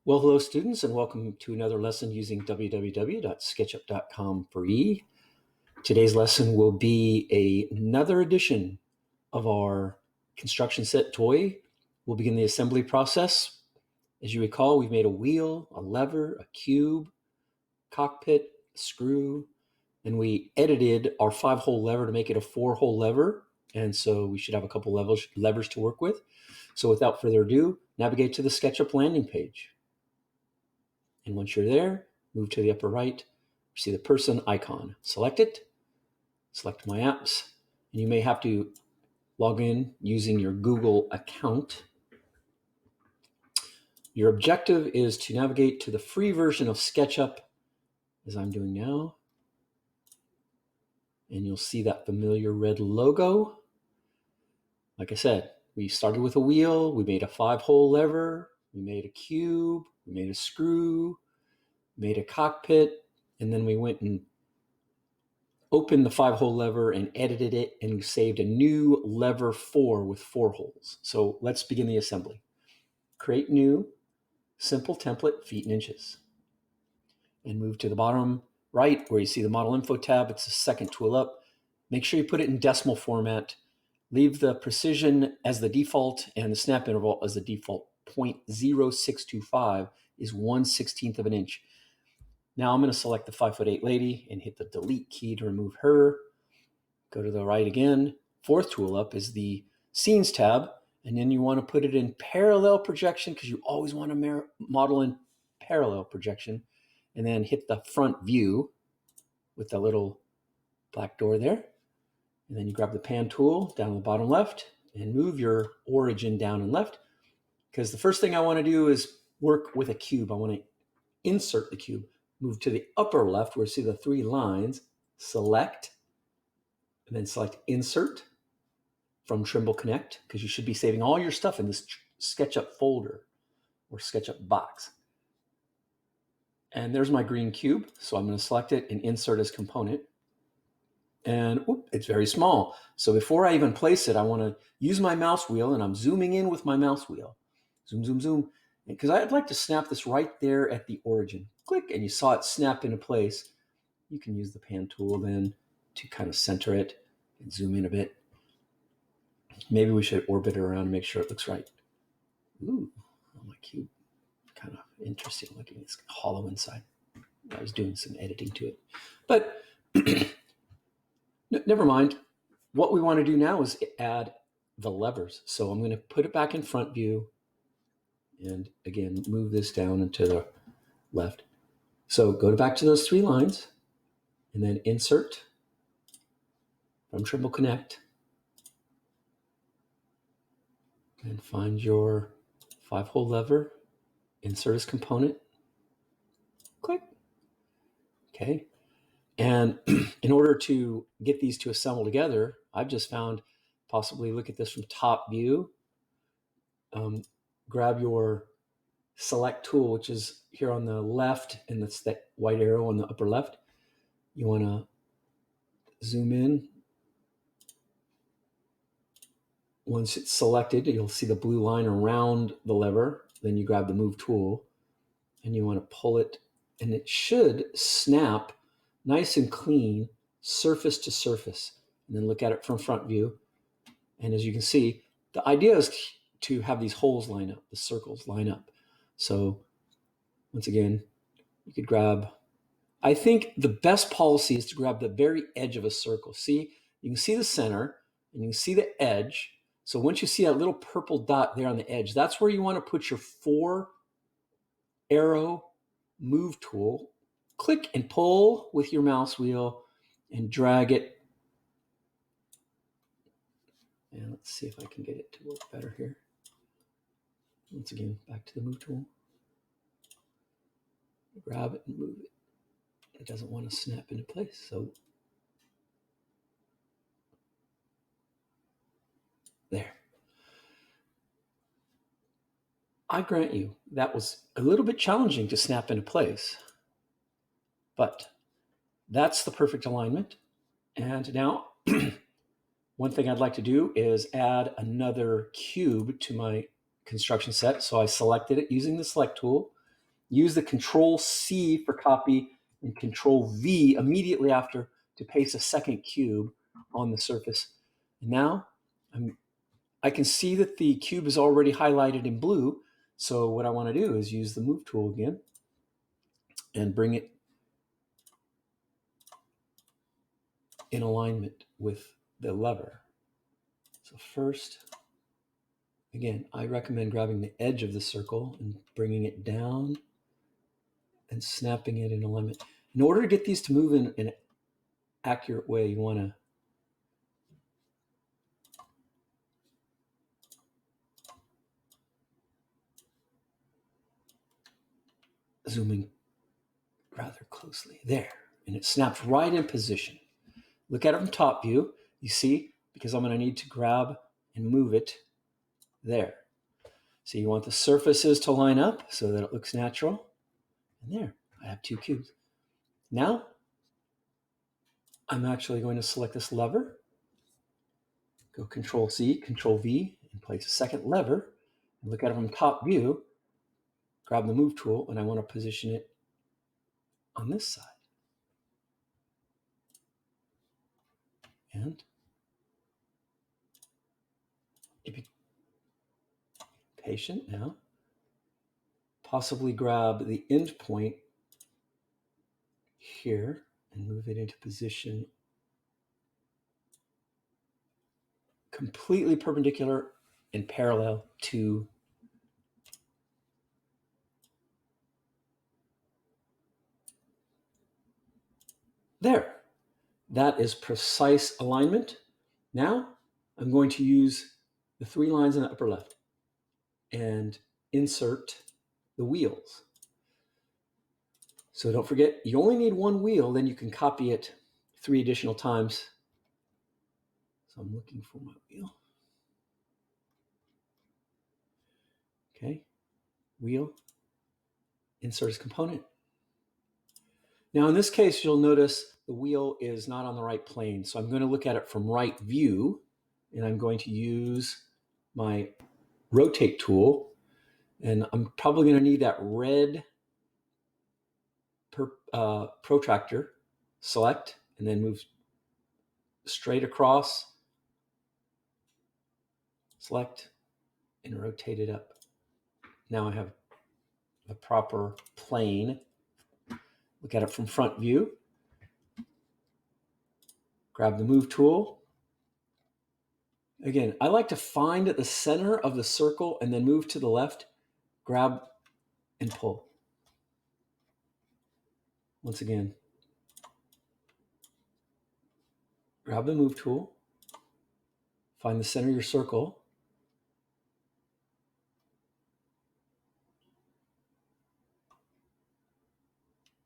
Well, hello, students, and welcome to another lesson using www.sketchup.com free. Today's lesson will be another edition of our construction set toy. We'll begin the assembly process. As you recall, we've made a wheel, a lever, a cube, cockpit, a screw, and we edited our 5-hole lever to make it a 4-hole lever. And so we should have a couple levers to work with. So without further ado, navigate to the SketchUp landing page. And once you're there, move to the upper right, see the person icon. Select it, select My Apps, and you may have to log in using your Google account. Your objective is to navigate to the free version of SketchUp, as I'm doing now. And you'll see that familiar red logo. Like I said, we started with a wheel, we made a 5-hole lever, we made a cube, we made a screw, made a cockpit, and then we went and opened the 5-hole lever and edited it and saved a new lever 4 with 4 holes. So let's begin the assembly. Create new, simple template, feet and inches. And move to the bottom right where you see the model info tab. It's the second tool up. Make sure you put it in decimal format. Leave the precision as the default and the snap interval as the default. 0.0625 is 1/16 of an inch. Now I'm going to select the 5'8" lady and hit the delete key to remove her. Go to the right again. Fourth tool up is the scenes tab. And then you want to put it in parallel projection because you always want to model in parallel projection. And then hit the front view with the little black door there. And then you grab the pan tool down in the bottom left and move your origin down and left. Because the first thing I want to do is work with a cube. I want to insert the cube. Move to the upper left where you see the 3 lines. Select. And then select Insert from Trimble Connect, because you should be saving all your stuff in this SketchUp folder or SketchUp box. And there's my green cube. So I'm going to select it and insert as component. And it's very small. So before I even place it, I want to use my mouse wheel, and I'm zooming in with my mouse wheel. Zoom, zoom, zoom. Because I'd like to snap this right there at the origin. Click, and you saw it snap into place. You can use the pan tool then to kind of center it and zoom in a bit. Maybe we should orbit it around and make sure it looks right. Ooh, oh, my cube. Kind of interesting looking. It's hollow inside. I was doing some editing to it. But never mind. What we want to do now is add the levers. So I'm going to put it back in front view. And again, move this down and to the left. So go back to those 3 lines and then insert from Trimble Connect. And find your 5-hole lever, insert as component, click. Okay. And in order to get these to assemble together, I've just found, possibly look at this from top view, grab your select tool, which is here on the left, and that's that white arrow on the upper left. You want to zoom in. Once it's selected, you'll see the blue line around the lever. Then you grab the move tool and you want to pull it, and it should snap nice and clean, surface to surface. And then look at it from front view. And as you can see, the idea is to have these holes line up, the circles line up. So once again, you could grab, I think the best policy is to grab the very edge of a circle. See, you can see the center and you can see the edge. So once you see that little purple dot there on the edge, that's where you want to put your 4 arrow move tool. Click and pull with your mouse wheel and drag it. And let's see if I can get it to work better here. Once again, back to the move tool. Grab it and move it. It doesn't want to snap into place, so there. I grant you that was a little bit challenging to snap into place, but that's the perfect alignment. And now one thing I'd like to do is add another cube to my construction set. So I selected it using the select tool, use the Control C for copy and Control V immediately after to paste a second cube on the surface. And now I can see that the cube is already highlighted in blue. So what I want to do is use the Move tool again and bring it in alignment with the lever. So first, again, I recommend grabbing the edge of the circle and bringing it down and snapping it in alignment. In order to get these to move in an accurate way, you want to zoom in rather closely. There, and it snaps right in position. Look at it from top view. You see, because I'm going to need to grab and move it there. So you want the surfaces to line up so that it looks natural. And there, I have two cubes. Now, I'm actually going to select this lever, go Control C, Control V, and place a second lever. And look at it from top view, grab the Move tool, and I want to position it on this side. And be patient now. Possibly grab the end point here and move it into position completely perpendicular and parallel to there. That is precise alignment. Now I'm going to use the three lines in the upper left and insert the wheels. So don't forget, you only need one wheel, then you can copy it 3 additional times. So I'm looking for my wheel. Okay, wheel, insert as component. Now in this case, you'll notice the wheel is not on the right plane. So I'm going to look at it from right view, and I'm going to use my rotate tool. And I'm probably going to need that red protractor. Select, and then move straight across. Select, and rotate it up. Now I have a proper plane. Look at it from front view. Grab the Move tool. Again, I like to find at the center of the circle and then move to the left, grab and pull. Once again, grab the Move tool, find the center of your circle,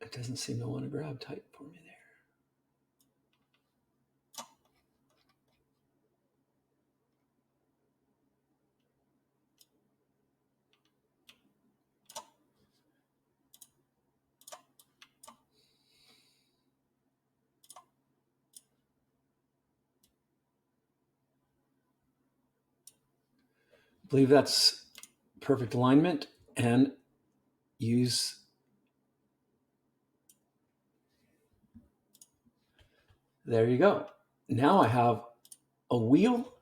it doesn't seem to want to grab tight for me there. I believe that's perfect alignment, and use there you go. Now I have a wheel,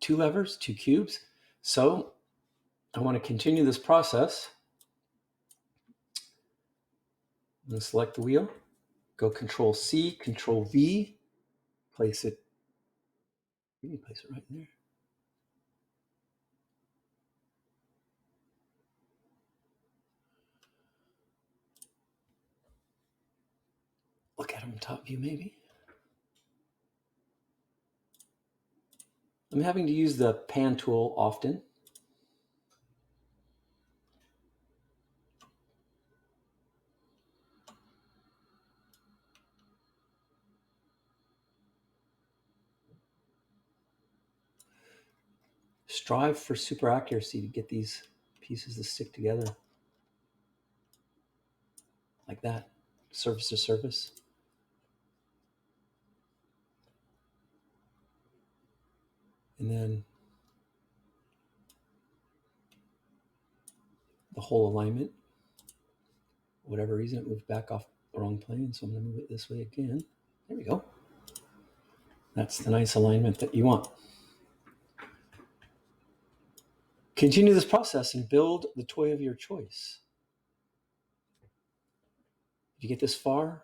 2 levers, 2 cubes. So I want to continue this process. I'm going to select the wheel, go Control C, Control V, place it. You can place it right in there. Look at them in top view, maybe. I'm having to use the pan tool often. Strive for super accuracy to get these pieces to stick together. Like that, surface to surface. And then the whole alignment. whatever reason, it moved back off the wrong plane. So I'm going to move it this way again. There we go. That's the nice alignment that you want. Continue this process and build the toy of your choice. If you get this far,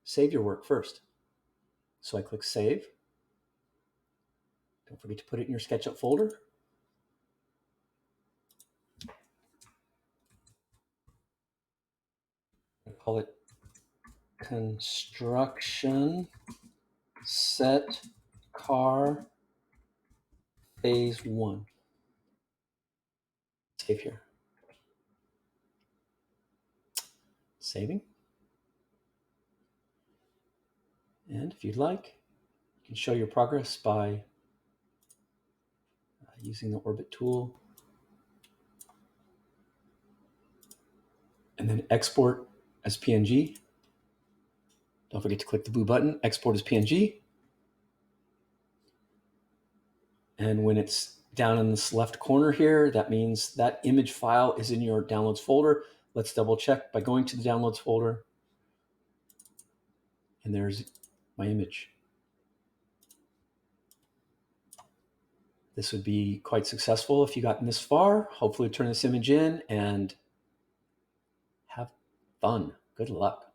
save your work first. So I click Save. Don't forget to put it in your Sketchup folder. I call it Construction Set Car Phase 1. Save here. Saving. And if you'd like, you can show your progress by using the Orbit tool. And then export as PNG. Don't forget to click the blue button, export as PNG. And when it's down in this left corner here, that means that image file is in your downloads folder. Let's double check by going to the downloads folder. And there's my image. This would be quite successful if you gotten this far. Hopefully turn this image in and have fun. Good luck.